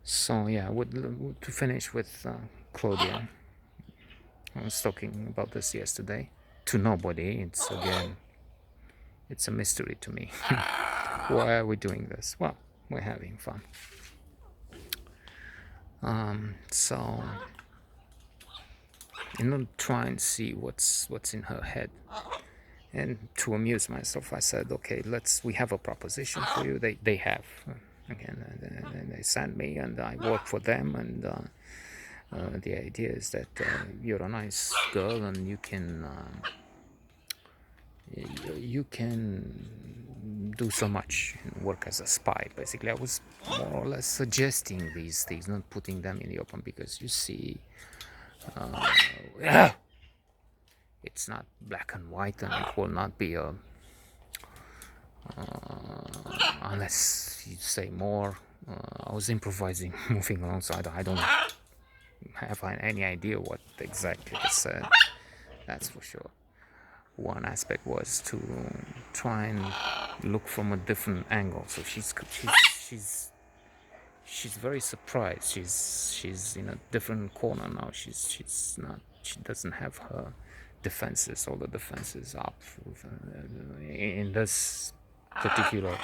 So yeah, to finish with Claudia, I was talking about this yesterday to nobody. It's again, it's a mystery to me. Why are we doing this? Well, we're having fun. So try and see what's in her head. And to amuse myself, I said, okay, we have a proposition for you. They have again, and they sent me, and I work for them, and the idea is that you're a nice girl, and you can do so much and work as a spy. Basically, I was more or less suggesting these things, not putting them in the open, because you see, it's not black and white, and it will not be a unless you say more. I was improvising, moving along, so I don't have any idea what exactly I said. That's for sure. One aspect was to try and look from a different angle. So she's very surprised. She's in a different corner now. She's not. She doesn't have her defenses. All the defenses up in this particular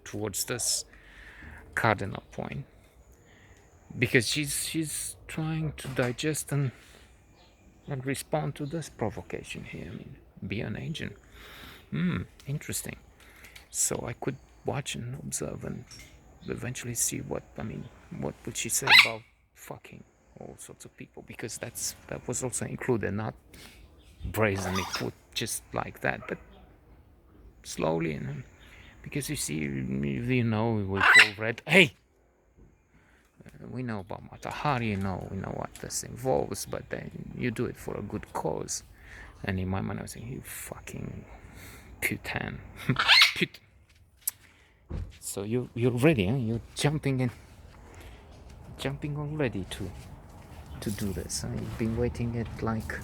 towards this cardinal point, because she's trying to digest and respond to this provocation here. I mean, be an agent. Interesting. So I could watch and observe and eventually see what would she say about fucking all sorts of people, because that was also included, not brazenly put just like that, but slowly, because you see, we call red. Hey, we know about Matahari, we know what this involves, but then you do it for a good cause. And in my mind, I was saying, you fucking putain. Put. So you're ready, huh? You're jumping already to do this. You've been waiting it like.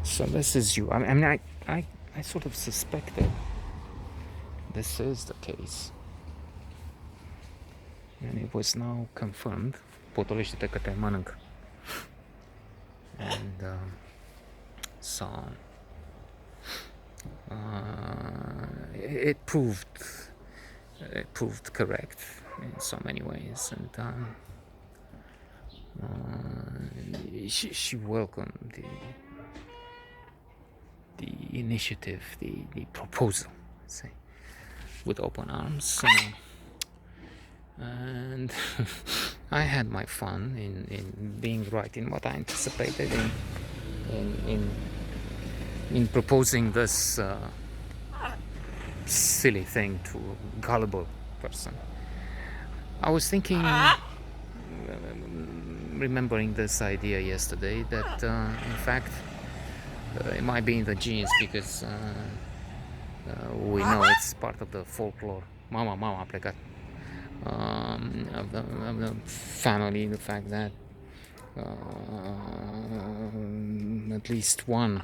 So this is you. I mean, I sort of suspected this is the case, and it was now confirmed. Potolește-te că te mănânc. And so it proved correct in so many ways, and she welcomed the initiative, the proposal, say, with open arms. And I had my fun in being right in what I anticipated in proposing this silly thing to a gullible person. I was thinking, remembering this idea yesterday, that in fact it might be in the genes, because we know it's part of the folklore. Mama a plecat. Of the family, the fact that at least one,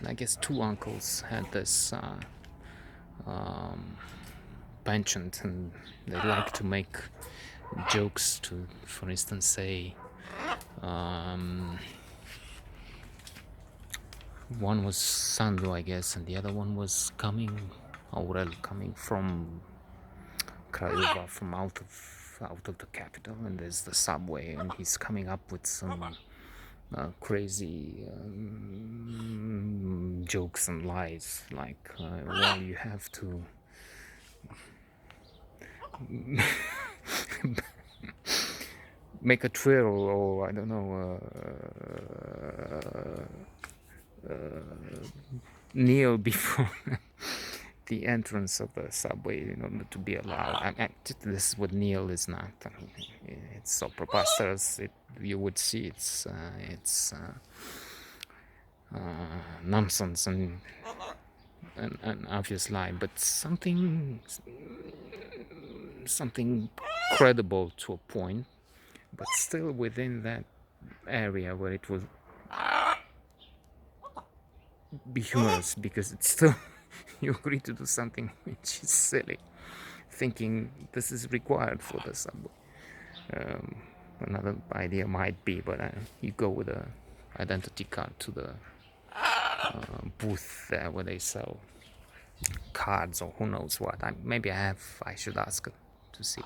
I guess two uncles had this penchant, and they like to make jokes to, for instance, say, one was Sandu, I guess, and the other one was Aurel, coming from Craiova, from out of the capital, and there's the subway, and he's coming up with some crazy jokes and lies, like, well, you have to make a twirl, or I don't know, kneel before the entrance of the subway in order to be allowed. This is what kneel is not. I mean, it's so preposterous. You would see it's nonsense and an obvious lie, but something credible to a point, but still within that area where it would be humorous, because it's still you agree to do something which is silly. thinking this is required for the subway. Um, Another idea might be, but you go with a identity card to the booth there where they sell cards or who knows what. Maybe I should ask to see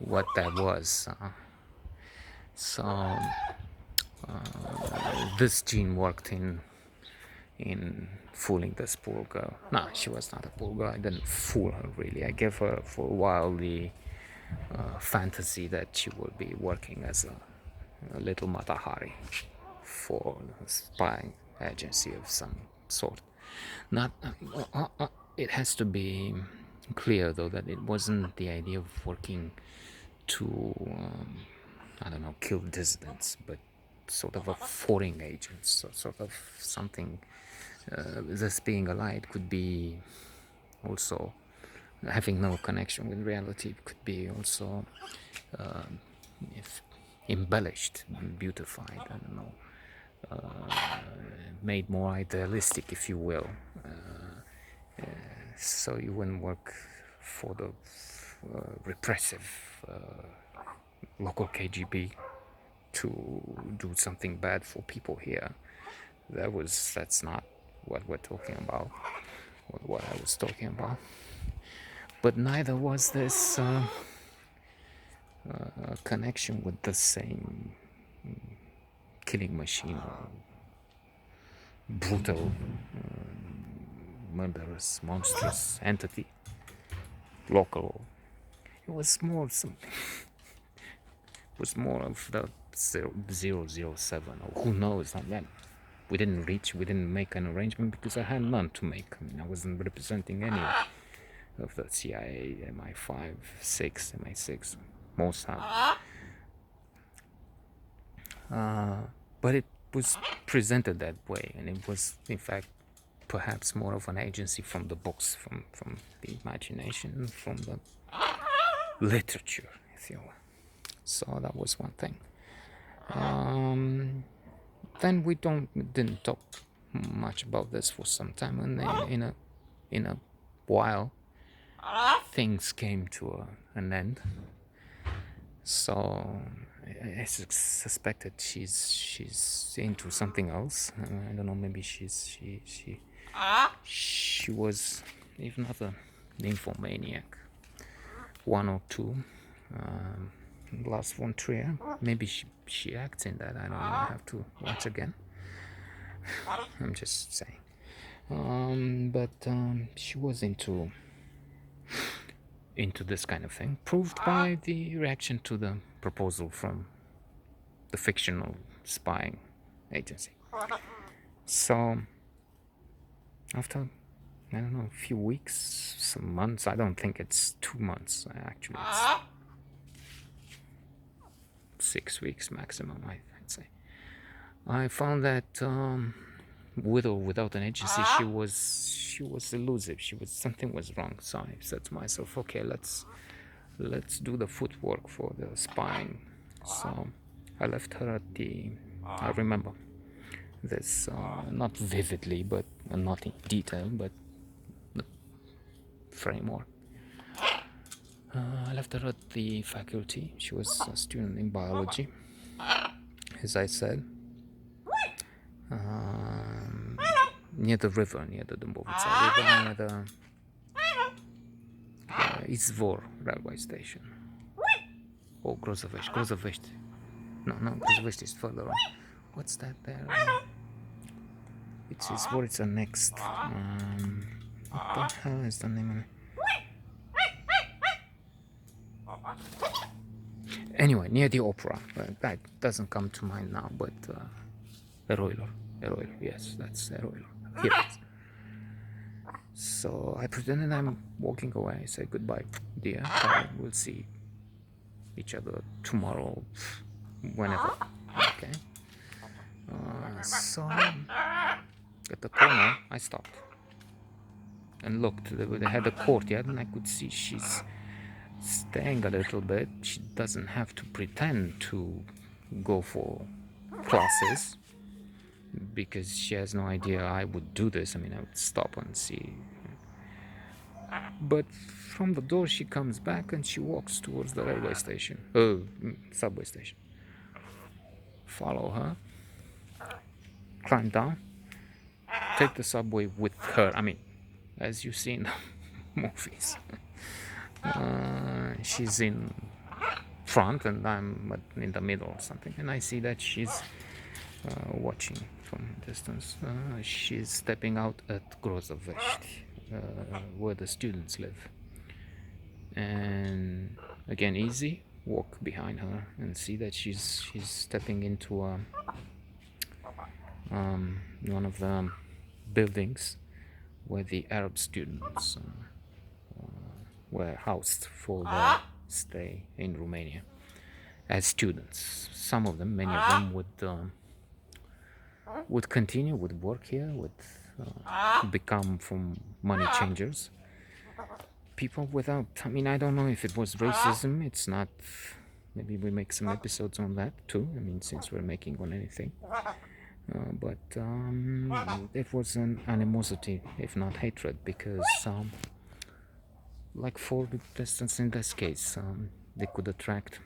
what that was. So this gene worked in fooling this poor girl. No, she was not a poor girl. I didn't fool her really. I gave her for a while the fantasy that she would be working as a little Matahari for a spying agency of some sort. Not. It has to be clear though that it wasn't the idea of working to I don't know, kill dissidents, but sort of a foreign agent, so sort of something. This being a lie, it could be also having no connection with reality. It could be also if embellished, beautified. I don't know, made more idealistic, if you will. So you wouldn't work for the repressive local KGB to do something bad for people here. That's not what we're talking about, or what I was talking about. But neither was this connection with the same killing machine or brutal, murderous, monstrous entity, local. It was more something. It was more of the 007 or who knows. We didn't make an arrangement because I had none to make. I mean, I wasn't representing any of the CIA, MI5, 6, MI6, Mossad. But it was presented that way, and it was, in fact, perhaps more of an agency from the books, from the imagination, from the literature, if you will. So that was one thing. Then we didn't talk much about this for some time, and then in a while things came to an end. So I suspected she's into something else. I don't know. Maybe she was, if not a nymphomaniac, one or two. Last one Trier. Maybe she acts in that. I don't know. I have to watch again. I'm just saying. But she was into this kind of thing, proved by the reaction to the proposal from the fictional spying agency. So after, I don't know, a few weeks, some months, I don't think it's 2 months, actually it's 6 weeks maximum, I'd say. I found that with or without an agency, she was elusive. Something was wrong. So I said to myself, okay, let's do the footwork for the spying. So I left her at I remember this, not vividly, but not in detail, but the framework. I left her at the faculty. She was a student in biology, as I said, near the river, near the Dâmbovița River, near the Izvor railway station. Oh, Grozăvești. No, Grozăvești is further on. What's that there? It's Izvor, it's the next. What the hell is the name of it? Anyway, near the opera. That doesn't come to mind now, but Eroilor, yes, that's Eroilor. Here it is. So I pretended I'm walking away. I say goodbye, dear. We'll see each other tomorrow, whenever. Okay. So at the corner, I stopped and looked. They had a courtyard, and I could see she's staying a little bit. She doesn't have to pretend to go for classes because she has no idea I would do this. I mean, I would stop and see But from the door she comes back and she walks towards the railway station, subway station. Follow her, climb down, take the subway with her. I mean, as you see in the movies. She's in front and I'm in the middle or something, and I see that she's watching from a distance. She's stepping out at Grozovest, where the students live. And again, easy, walk behind her and see that she's stepping into one of the buildings where the Arab students were housed for their stay in Romania as students. Some of them, many of them, would continue, would work here, would become from money changers. People without, I mean, I don't know if it was racism. It's not. Maybe we make some episodes on that too. I mean, since we're making on anything. But it was an animosity, if not hatred, because like for instance in this case, they could attract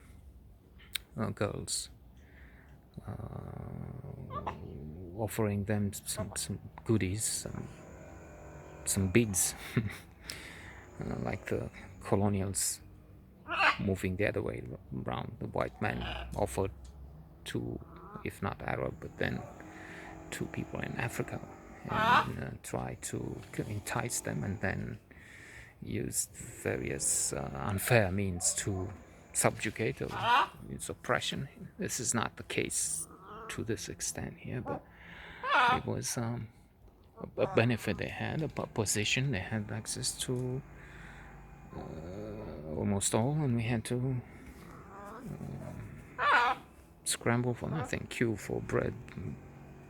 girls, offering them some goodies, some beads, like the colonials moving the other way around. The white man offered to, if not Arab, but then to people in Africa, and try to entice them, and then used various unfair means to subjugate or use oppression. This is not the case to this extent here, but it was a benefit they had, a position they had access to almost all, and we had to scramble for nothing, queue for bread,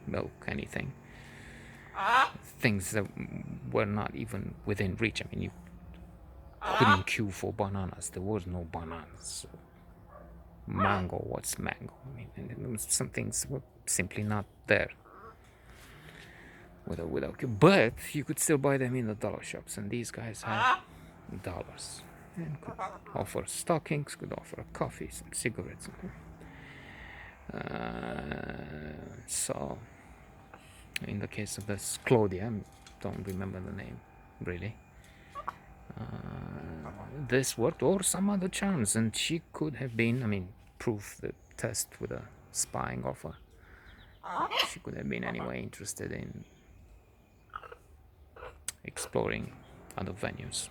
milk, anything. Things that were not even within reach. I mean, you couldn't queue for bananas. There was no bananas. So mango, what's mango? I mean, and some things were simply not there without queue. But you could still buy them in the dollar shops, and these guys had dollars and could offer stockings, could offer coffee, some cigarettes. So in the case of this Claudia, I don't remember the name really, this worked, or some other charms, and she could have been, I mean, proof the test with a spying offer. She could have been anyway interested in exploring other venues.